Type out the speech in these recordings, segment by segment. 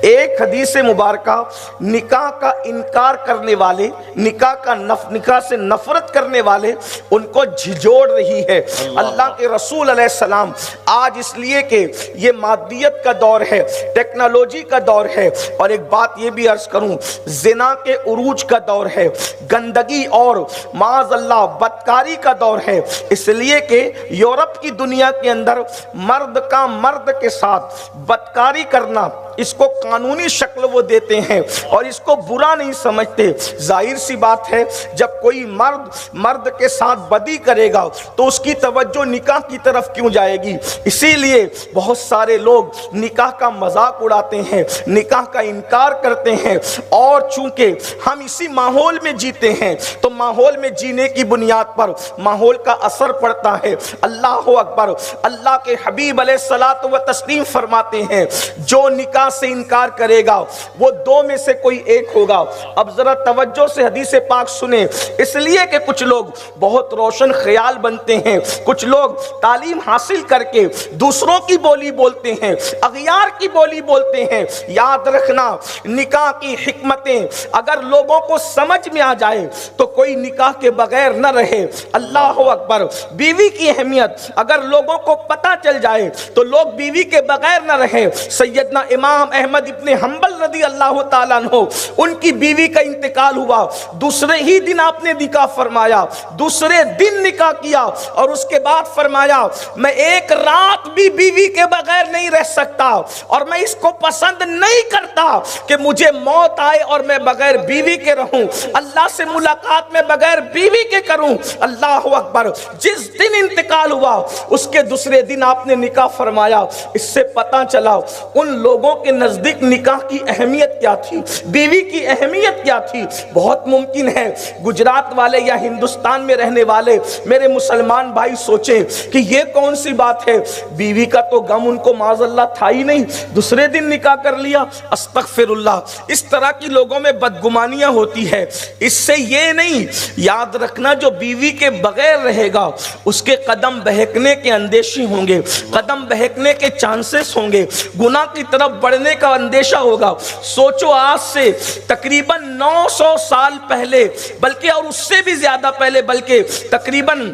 ایک حدیث مبارکہ نکاح کا انکار کرنے والے، نکاح سے نفرت کرنے والے ان کو جھجوڑ رہی ہے۔ اللہ کے رسول علیہ السلام آج اس لیے کہ یہ مادیت کا دور ہے، ٹیکنالوجی کا دور ہے، اور ایک بات یہ بھی عرض کروں، زنا کے عروج کا دور ہے، گندگی اور معاذ اللہ بدکاری کا دور ہے، اس لیے کہ یورپ کی دنیا کے اندر مرد کا مرد کے ساتھ بدکاری کرنا، اس کو قانونی شکل وہ دیتے ہیں اور اس کو برا نہیں سمجھتے۔ ظاہر سی بات ہے جب کوئی مرد کے ساتھ بدی کرے گا تو اس کی توجہ نکاح کی طرف کیوں جائے گی؟ اسی لیے بہت سارے لوگ نکاح کا مذاق اڑاتے ہیں، نکاح کا انکار کرتے ہیں، اور چونکہ ہم اسی ماحول میں جیتے ہیں تو ماحول میں جینے کی بنیاد پر ماحول کا اثر پڑتا ہے۔ اللہ اکبر، اللہ کے حبیب علیہ الصلوۃ و تسلیم فرماتے ہیں جو نکاح سے انکار کرے گا وہ دو میں سے کوئی ایک ہوگا۔ اب ذرا توجہ سے حدیث پاک سنیں، اس لیے کہ کچھ لوگ بہت روشن خیال بنتے ہیں، کچھ لوگ تعلیم حاصل کر کے دوسروں کی بولی بولتے ہیں، اغیار کی بولی بولتے ہیں۔ یاد رکھنا، نکاح کی حکمتیں اگر لوگوں کو سمجھ میں آ جائے تو کوئی نکاح کے بغیر نہ رہے۔ اللہ اکبر، بیوی کی اہمیت اگر لوگوں کو پتہ چل جائے تو لوگ بیوی کے بغیر نہ رہے۔ سیدنا امام احمد ابن حنبل رضی اللہ تعالیٰ عنہ، ان کی بیوی کا انتقال ہوا، دوسرے ہی دن آپ نے نکاح فرمایا، دوسرے دن نکاح کیا، اور اس کے بعد فرمایا میں ایک رات بھی بیوی کے بغیر نہیں رہ سکتا، اور میں اس کو پسند نہیں کرتا کہ مجھے موت آئے اور میں بغیر بیوی کے رہوں، اللہ سے ملاقات میں بغیر بیوی کے کروں۔ اللہ اکبر، جس دن انتقال ہوا اس کے دوسرے دن آپ نے نکاح فرمایا۔ اس سے پتہ چلا ان لوگوں کے نزدیک نکاح کی اہمیت کیا تھی، بیوی کی اہمیت کیا تھی۔ بہت ممکن ہے گجرات والے یا ہندوستان میں رہنے والے میرے مسلمان بھائی سوچیں کہ یہ کون سی بات ہے، بیوی کا تو غم ان کو معاذ اللہ تھا ہی نہیں، دوسرے دن نکاح کر لیا۔ استغفر اللہ، اس طرح کی لوگوں میں بدگمانیاں ہوتی ہے۔ اس سے یہ نہیں، یاد رکھنا جو بیوی کے بغیر رہے گا اس کے قدم بہکنے کے اندیشی ہوں گے، قدم بہکنے کے چانسز ہوں گے، گناہ کی طرف بڑھنے کا اندیشہ ہوگا۔ سوچو آج سے تقریباً 900 سال پہلے، بلکہ اور اس سے بھی زیادہ پہلے، بلکہ تقریباً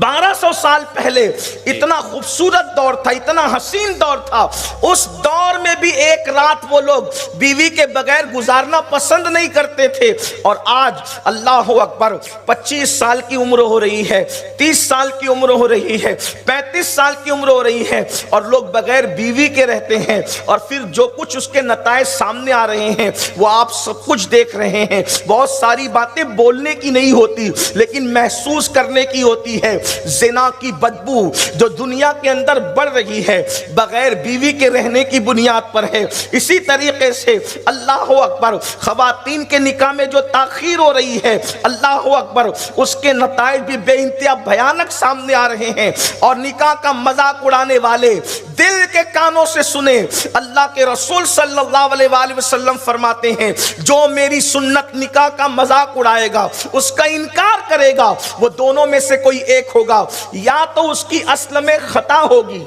1200 سال پہلے اتنا خوبصورت دور تھا، اتنا حسین دور تھا، اس دور میں بھی ایک رات وہ لوگ بیوی کے بغیر گزارنا پسند نہیں کرتے تھے۔ اور آج اللہ اکبر 25 سال کی عمر ہو رہی ہے، 30 سال کی عمر ہو رہی ہے، 35 سال کی عمر ہو رہی ہے، اور لوگ بغیر بیوی کے رہتے ہیں، اور پھر جو کچھ اس کے نتائج سامنے آ رہے ہیں وہ آپ سب کچھ دیکھ رہے ہیں۔ بہت ساری باتیں بولنے کی نہیں ہوتی لیکن محسوس کرنے کی ہوتی ہے۔ زنا کی بدبو جو دنیا کے اندر بڑھ رہی ہے بغیر بیوی کے رہنے کی بنیاد پر ہے۔ اسی طریقے سے اللہ اکبر خواتین کے نکاح میں جو تاخیر ہو رہی ہے، اللہ اکبر اس کے نتائج بھی بے انتہا بھیانک سامنے آ رہے ہیں، اور نکاح کا مذاق اڑانے والے دل کے کانوں سے سنیں۔ اللہ کے رسول صلی اللہ علیہ وآلہ وسلم فرماتے ہیں جو میری سنت نکاح کا مذاق اڑائے گا، اس کا انکار کرے گا، وہ دونوں میں سے کوئی ایک ہوگا، یا تو اس کی اصل میں خطا ہوگی۔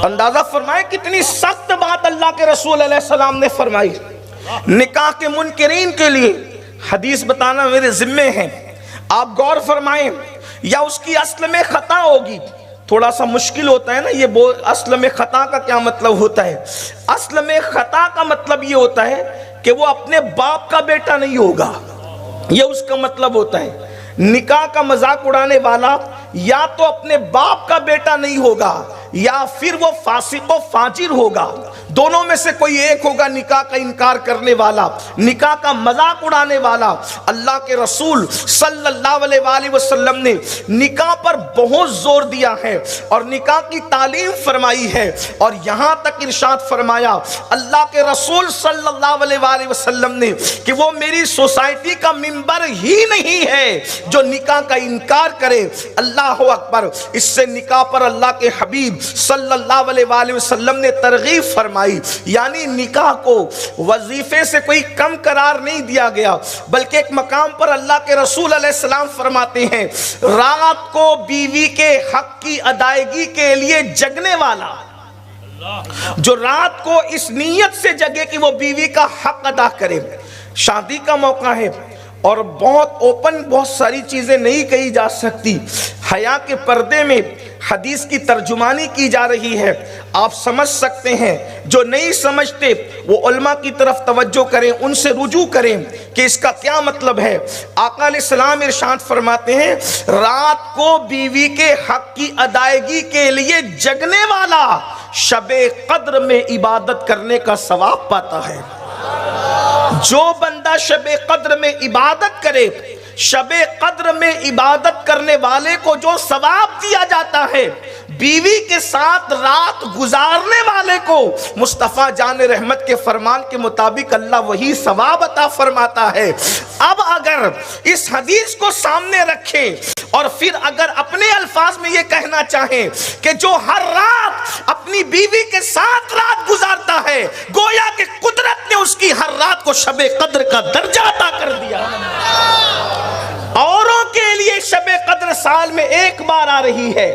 اندازہ فرمائے کتنی سخت بات اللہ کے رسول علیہ السلام نے فرمائی۔ نکاح کے منکرین کے لیے حدیث بتانا میرے ذمے ہے، آپ غور فرمائیں، یا اس کی اصل میں خطا ہوگی۔ تھوڑا سا مشکل ہوتا ہے نا یہ اصل میں خطا کا کیا مطلب ہوتا ہے؟ اصل میں خطا کا مطلب یہ ہوتا ہے کہ وہ اپنے باپ کا بیٹا نہیں ہوگا، یہ اس کا مطلب ہوتا ہے۔ نکاح کا مذاق اڑانے والا یا تو اپنے باپ کا بیٹا نہیں ہوگا یا پھر وہ فاسق و فاجر ہوگا، دونوں میں سے کوئی ایک ہوگا نکاح کا انکار کرنے والا، نکاح کا مذاق اڑانے والا۔ اللہ کے رسول صلی اللہ علیہ وآلہ وسلم نے نکاح پر بہت زور دیا ہے اور نکاح کی تعلیم فرمائی ہے، اور یہاں تک ارشاد فرمایا اللہ کے رسول صلی اللہ علیہ وآلہ وسلم نے کہ وہ میری سوسائٹی کا ممبر ہی نہیں ہے جو نکاح کا انکار کرے۔ اللہ اکبر، اس سے نکاح پر اللہ کے حبیب صلی اللہ علیہ وآلہ وسلم نے ترغیب فرمائی، یعنی نکاح کو وظیفے سے کوئی کم قرار نہیں دیا گیا، بلکہ ایک مقام پر اللہ کے رسول علیہ السلام فرماتے ہیں رات کو بیوی کے حق کی ادائیگی کے لیے جگنے والا، جو رات کو اس نیت سے جگے کہ وہ بیوی کا حق ادا کرے. شادی کا موقع ہے اور بہت اوپن بہت ساری چیزیں نہیں کہی جا سکتی. حیا کے پردے میں حدیث کی ترجمانی کی جا رہی ہے. آپ سمجھ سکتے ہیں. جو نہیں سمجھتے وہ علماء کی طرف توجہ کریں, ان سے رجوع کریں کہ اس کا کیا مطلب ہے. آقا علیہ السلام ارشاد فرماتے ہیں رات کو بیوی کے حق کی ادائیگی کے لیے جگنے والا شب قدر میں عبادت کرنے کا ثواب پاتا ہے. جو بندہ شب قدر میں عبادت کرے, شب قدر میں عبادت کرنے والے کو جو ثواب دیا جاتا ہے, بیوی کے ساتھ رات گزارنے والے کو مصطفیٰ جان رحمت کے فرمان کے مطابق اللہ وہی ثواب عطا فرماتا ہے. اب اگر اس حدیث کو سامنے رکھیں اور پھر اگر اپنے الفاظ میں یہ کہنا چاہیں کہ جو ہر رات اپنی بیوی کے ساتھ رات گزارتا ہے, گویا کہ قدرت نے اس کی ہر رات کو شب قدر کا درجہ عطا کر دیا. اوروں کے لیے شب قدر سال میں ایک بار آ رہی ہے,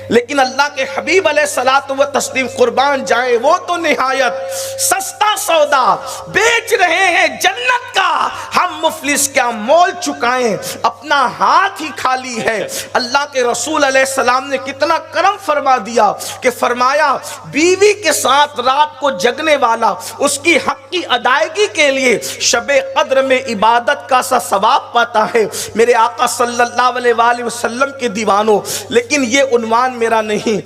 لیکن اللہ کے حبیب علیہ الصلوۃ والتسلیم قربان جائیں, وہ تو نہایت سستا سودا بیچ رہے ہیں جنت کا. ہم مفلس کیا مول چکائیں, اپنا ہاتھ ہی خالی ہے. اللہ کے رسول علیہ السلام نے کتنا کرم فرما دیا کہ فرمایا بیوی کے ساتھ رات کو جگنے والا اس کی حق کی ادائیگی کے لیے شب قدر میں عبادت کا سا ثواب پاتا ہے. میرے آقا صلی اللہ علیہ وآلہ وسلم کے دیوانوں, لیکن یہ عنوان میرا نہیں.